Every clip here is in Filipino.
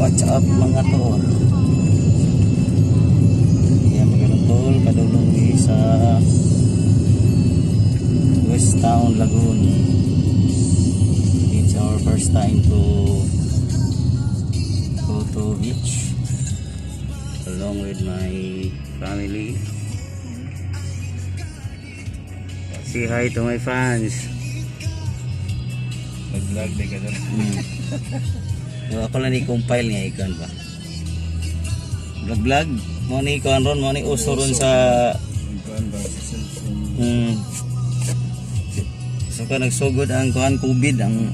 Watch up mga tol. Yan mga tol, kadulong di sa West Town, Lagoon. It's our first time to go to beach along with my family. Say hi to my fans. Nag-vlog na ka doon. Ako lang i-compile nga ikan ba. Vlog mo ni ikan ron, mo ni uso ron sa so ka nagsugod ang kuan COVID, ang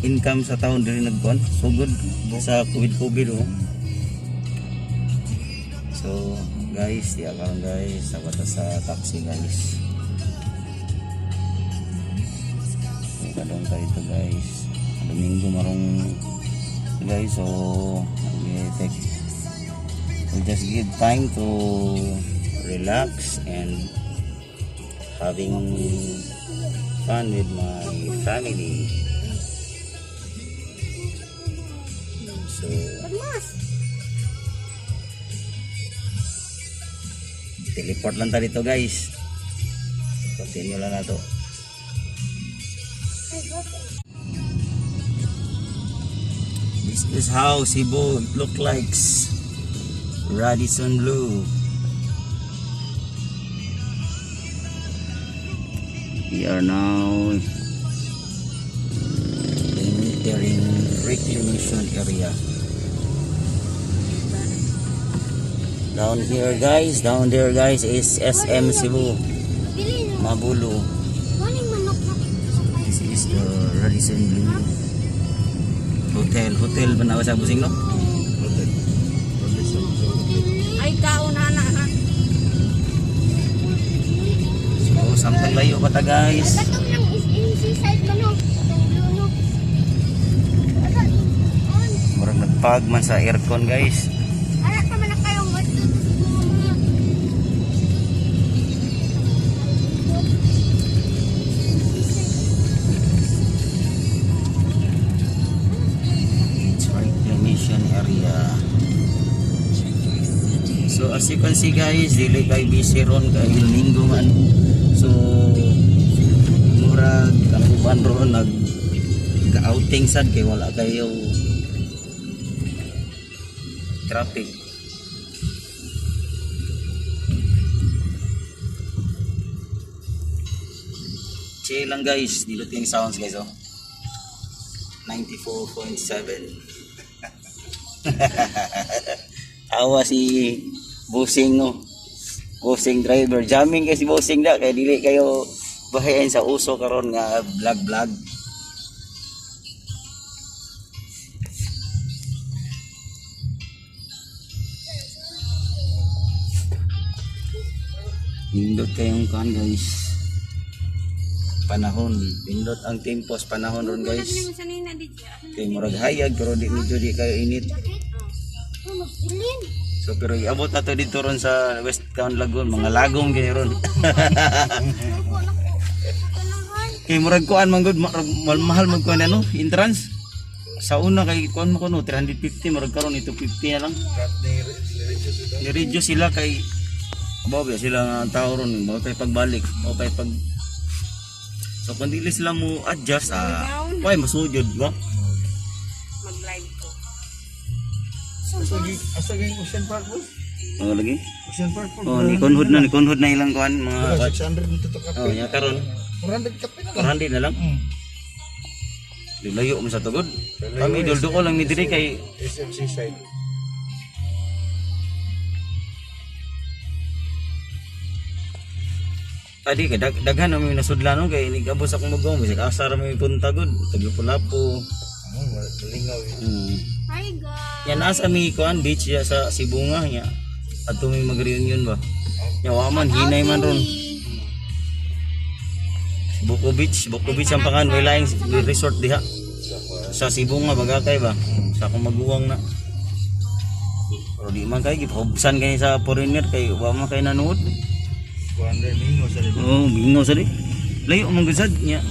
income sa taon diri nagkuan sugod sa COVID oh. So guys, di akaw guys, sabata sa taxi guys. Kadong tayo ito guys. Domingo marong guys, so we'll just give time to relax and having fun with my family. So teleport lang tayo dito guys. Continue lang na to. This is how Cebu look like. Radisson Blue. We are now entering reclamation area. Down there guys is SM Cebu, Mabulo. This is the Radisson Blue Hotel ba na sa busing no? Ay kaon na ha. So samtang layo pa ta guys. Katong nang seaside man no. Murag nagpag man sa aircon guys. Ara ka man kayo mo. Reclamation area. So as you can see guys, dili kay busy ron kay linggo man. So murag ang uban ron nag outing sad kay wala kayo traffic. Chill lang guys, dilute yung sounds guys oh. 94.7. Awa si Busing no. Busing driver. Jamming kay si Busing da kay dili kayo bahayan sa uso karon nga vlog. Pindot kayong kan guys. Panahon. Pindot ang tempos panahon ron guys. Kay murag hayag pero di medyo di kayo init. So pero iabot na to dito ron sa West Town Lagoon, mga lagong gini ron. Kay murag kuan man gud mahal man kuan ano, entrance. Sa una kay kuan mo kuno 350 murag karon ito 50 na lang. Ni-reduce sila kay bawa sila nga tao ron, mo kay pagbalik, mo kay pag so kung dili sila mo adjust why masujud ba? Mag-live ko. Asa gayong Ocean Park boss? Oh lagi? Ocean Park po. Oh, ni konhod na ilang kuan mga 600 dito to kape. oh, nya karon 400 kape na lang. 400 na lang. Di layo mo sa tugod. Kami dulduko lang mi diri kay SMC side. adi kay daghan na mi nasudlan no kay nigabos akong magong bisag asa ra mi punta gud taglapu-lapu. Malingaw eh. Hi guys. Yan asa mi kuan beach ya sa Cebu nga nya. Adto mi mag-reunion ba. Nya wa man hinay man ron. Buko Beach ang pangan may laing resort diha. Sa Cebu nga bagakay ba. Sa akong maguwang na. Pero di man kay gipobsan kay sa foreigner kay wa man kay nanood. 200 mingo sa dito. Oh, bingo sa di. Layo man gud nya.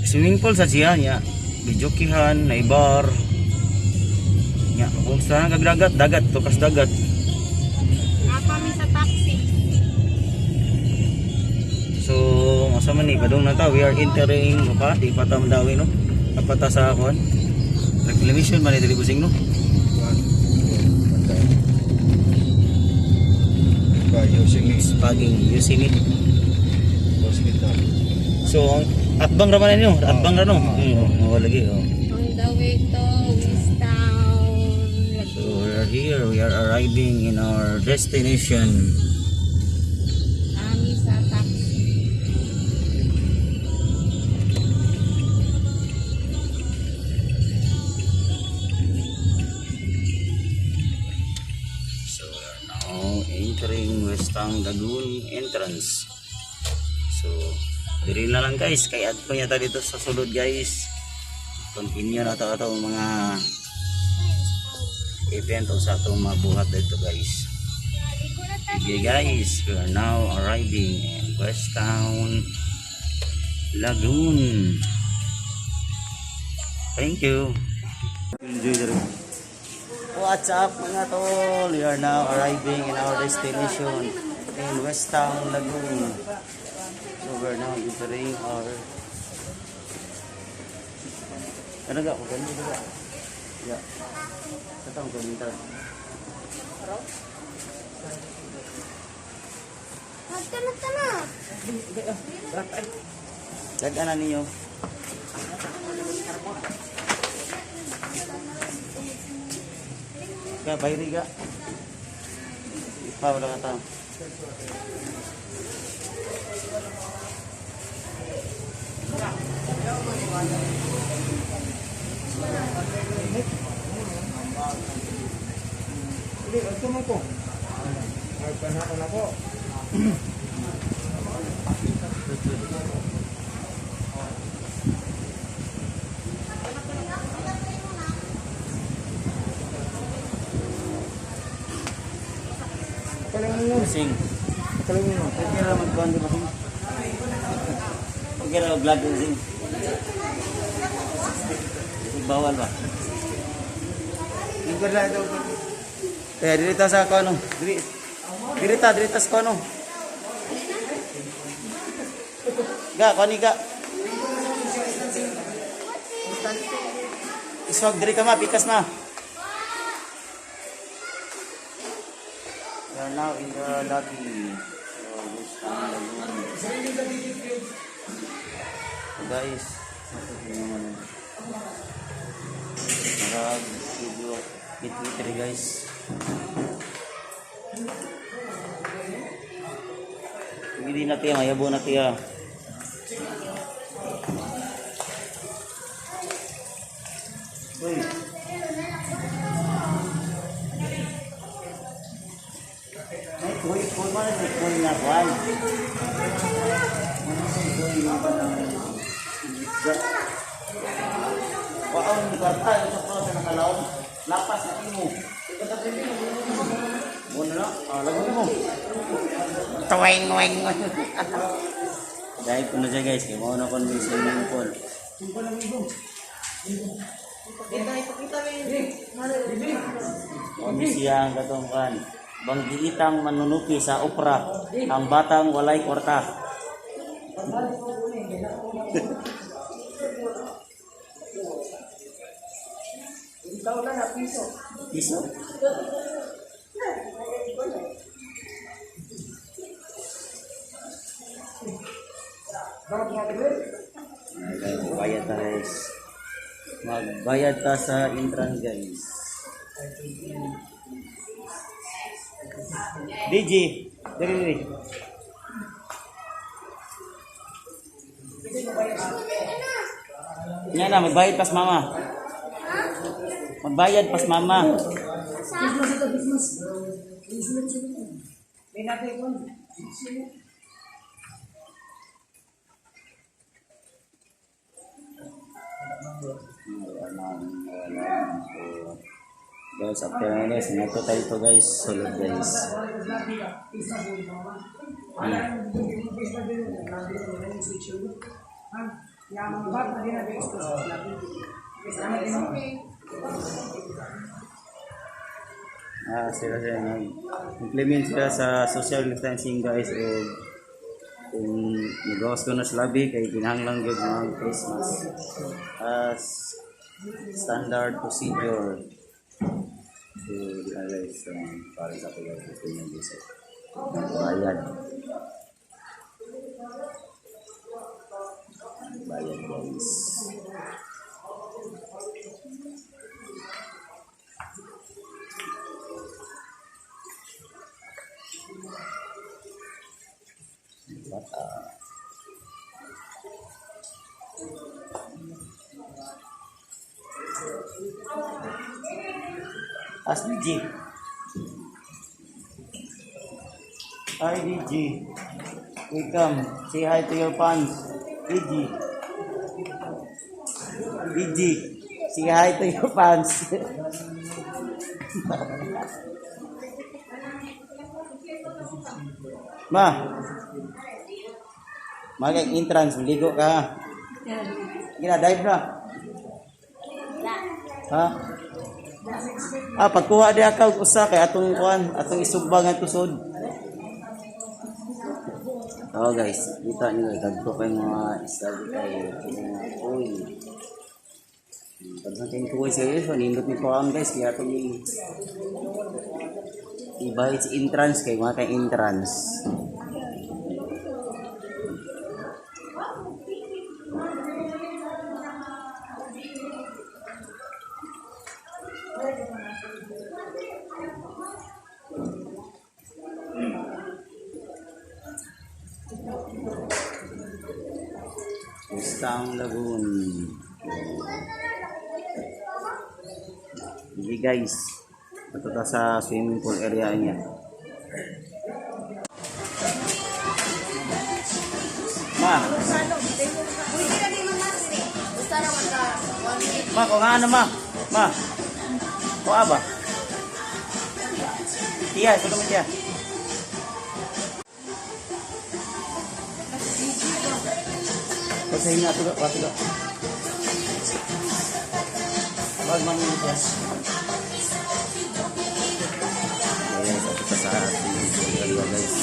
Swimming pool sa siya nya. Bijokihan, na bar. Nya, kung saan kag dagat, tukas dagat. Napami sa taxi. So, asa man ni padung na ta, we are entering di pa ta mandawi no. Kapata sa akon. Reclamation man dili busing no. Using it. Hospital. So, atbang ra man ninyo, atbang ra no. Lagi oh. On the way to Wistown. So, we are here, we are arriving in our destination. Kami sa taxi. So, we are now entering Westang Lagoon entrance. So, diri na lang guys, kay adto niya ta dito sa sulod guys. Continue na ta atong mga event o sa atong mabuhat dito guys. Okay guys, we are now arriving in Westtown Lagoon. Thank you. Enjoy the room. What's up mga tol? We are now arriving in our destination in Westtown Lagoon. So we're now entering our ano ga? Ganun ga? Yeah. Katong komentar. Magtana-tana. Dagan na ninyo. Ka bayri ga. Ipa wala ka ta. Hindi, ito mo po. Ay, panahon na po. Sing. Okay ra magkuhan di ba sing? Okay ra vlog din sing. Bawal ba? Hindi lang daw. Kaya dito sa kono. Dito sa kono. Ga, kani ga. Iswag diri ka ma, pikas ma. We are now in the lobby. So, this time guys, video Twitter guys. Hindi natin mayabo natin Uy. Kuy mana sih kuy na kuan. Mana sih kuy yung kanang Waon kata sa proses nakalaon. Lapas na mo. Muna na, lago mo. Tuwing. Dahil ko na siya guys, kaya mauna ko ng swimming pool. Kami siyang katungkan. Banggiitang manunupi sa opera, ang batang walay kwarta. Piso? Magbayad na guys. Magbayad ka sa entrance guys. DJ, diri. Yan na, magbayad pas mama. Magbayad pas mama. Guys, after na guys, nato tayo to guys, solid guys. Sila nag-implement sila sa social distancing guys o kung nagawas ko na sa labi kay kinahanglan gyud mga Christmas as standard procedure to realize para sa pag-ipon ng bisa. Bayad. Bayad guys. Bata. As DJ. Hi DJ. Welcome. Say hi to your fans. DJ. DJ. Say hi to your fans. Ma. Mag-entrance, ligo ka. Gina-dive na. Ha? Pagkuha di ako usa kay atong kuan, atong isubang ang tusod. Oh guys, kita niyo dagko kay mga isda kay uy. Pag natin kuha sa iyo, nindot ni po ang guys, kaya atong ibahit sa entrance kay mga kay entrance. Mustang Lagoon. Hindi guys, ito ta sa swimming pool area niya. Ma, kung ano ma? Ma, kung ba? Tiya, ito naman tiya. Pasahin na ito, pati ka. Wag mamili siya. Ayan, ito pa sa ating dalawa guys.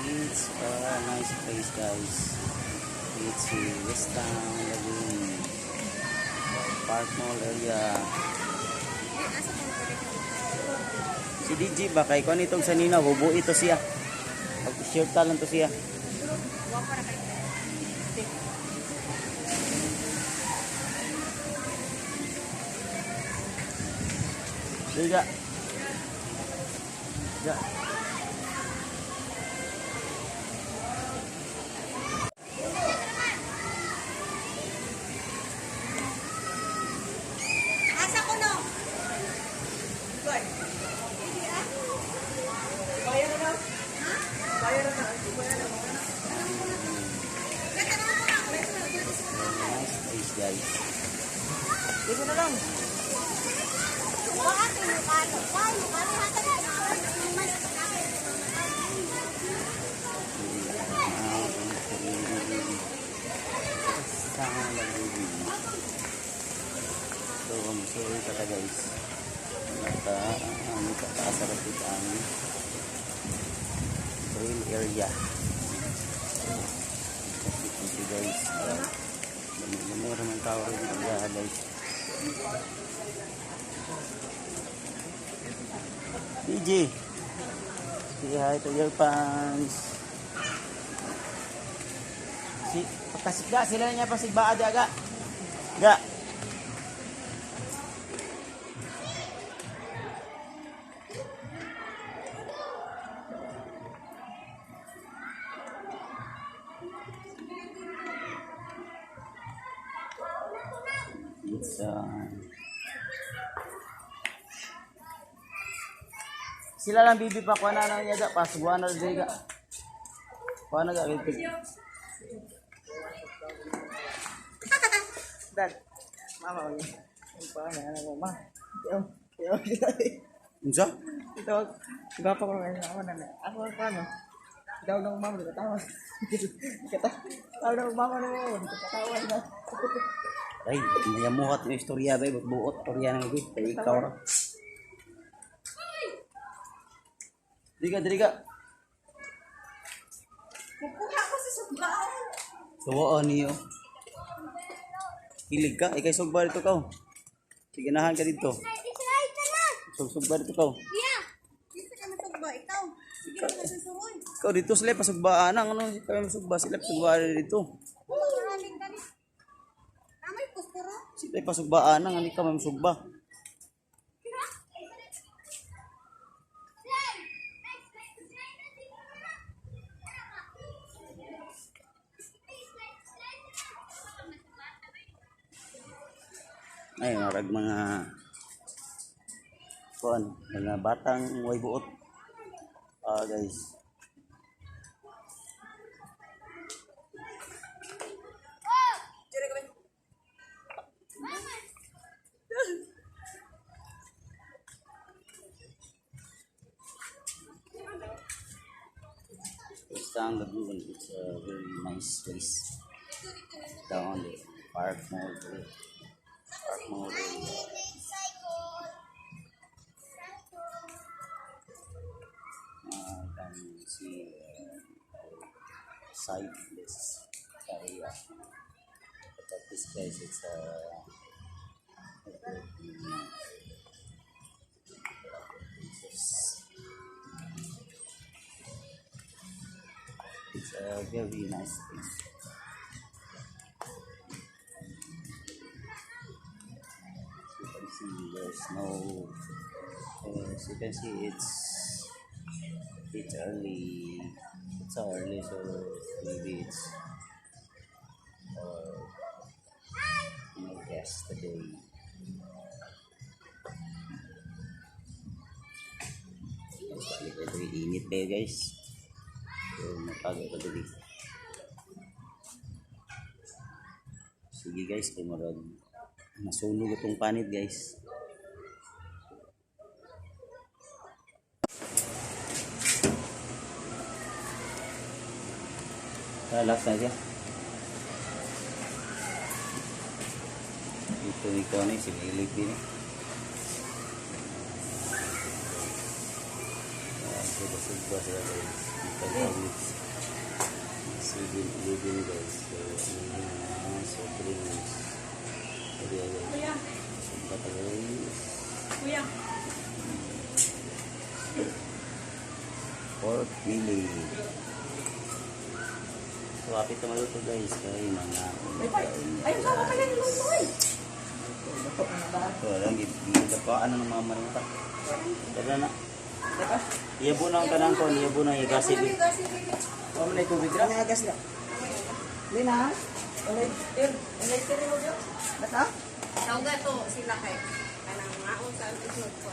It's a nice place guys. It's a West Town Lagoon Park Mall area. Si DJ ba kay kung itong sanina hubo ito siya. Pag-shirt lang to siya. Liga. Ya. Guys. Dito na lang. So, sorry kata guys. Nata ang kataasarap dito ang trail area. Kasi guys. Meron naman tao rin dito guys. DJ, say hi to your fans. Pasigga sila niya pasigba ada aga. Ga. It's sila lang bibi pa kuha na niya ga pasguan na diga. Kuha na ga bibig. Dad. Mama, yung pa na ano mo, ma. Yo. Unsa? Ito, iba pa ko ngayon ako na. Ako ang paano? Daw ng mama, di katawa. Daw ng mama no, di katawa na. Ay, mayamuhat yung istorya ba, buot istorya ng ibi. Kay ikaw ra. Diri ka. Kukuha ko sa subaon. Suwaan niyo. Hilig ka, ikay sugba dito ka. Siganahan ka dito. Sugba dito ka. Yeah. Dito ka na sugba. Ikaw. Sige ka na susuroy. Ikaw dito sila pasugbaan ang ano, kaya masugba sila pasugbaan dito. Maraming dali. Amay puspuro. Sila pasugbaan ang hindi ka masugba. Ay, marag mga kuan, mga batang way buot. Guys. Stang Lagoon, it's a very nice place. Down the park mall. Park mall area. Can see side this area. But at this place, it's a very nice place. You can see there's no. As you can see, it's early. It's early, so maybe it's yesterday. Ito init pa guys. So napagod pa dito. Sige guys, kay marag nasunog itong panit guys. Last na siya. Ito na si Lilip din eh. Suba sila guys. Ito guys. Living guys. So drinks. Ito guys. Suba guys. Kuya. Pork belly. So, apit na maluto guys, kaya mga Ay, sawa ka lang yung lutoy. so, alam, gipaan na ng mga manuta. Dala na. Iyabo na ang kanang ko, iyabo na yung gasig. Wala na tubig ra nga gas na. Lina. Ulay tiri mo gyud. Basta? Tawag to sila kay kanang maon sa episode ko.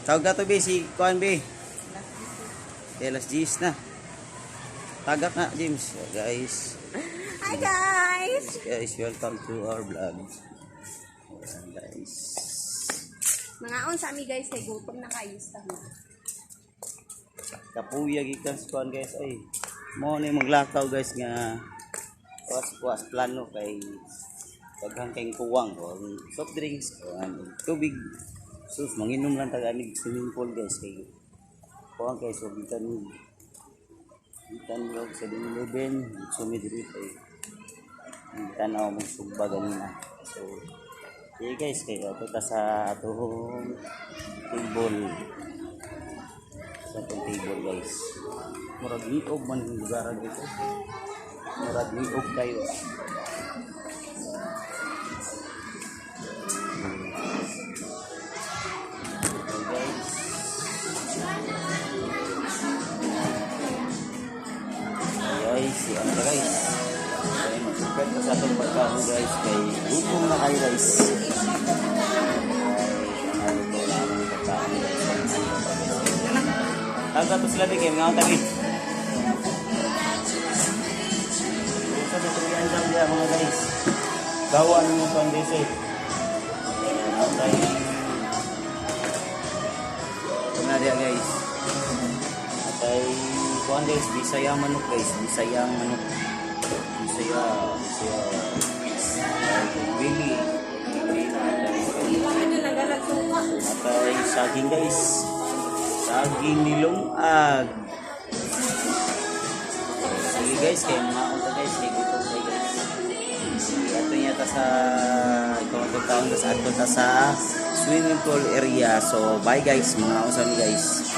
Tawag na to, be, si Kuan, be. Alas 10 na. Tagak na, James. So, guys. Hi guys. Guys, welcome to our vlog. Ayan, guys. Mga on sa ami guys kay gutom na kayo sa Kapuya gikan sa Kuan, guys. Ay, mo na yung maglakaw, guys, nga kuwas plano kay daghang kayong kuwang o soft drinks o tubig. Sus, manginom lang taganig swimming pool, guys. Kay kuwang kayo, so Ikan log sa dinilibin, sumidiri pa eh. Ikan ako magsugba ganina. So, okay guys, kaya ito ta sa atong table. Sa atong table guys. Murag liog man yung lugaran dito. Murag liog kayo. Si ano guys, kaya magsukat pa sa itong pagkaho guys, kay gutom na kayo guys. Ay, ito na ang pagkaho guys. Taga to sila bigay, mga tabi. Gusto na ito yan dyan mga guys. Gawa ng mga pandesay. kuan guys, Bisaya manok guys, Bisaya manok. Bisaya Bili. Ano nagalag suka? Atay saging guys. Saging nilungag. Sige guys, kaya mga unta guys, kaya gutom kayo guys. Ato niya ta sa ikaw taon sa ato ta sa swimming pool area. So bye guys, mga usami guys.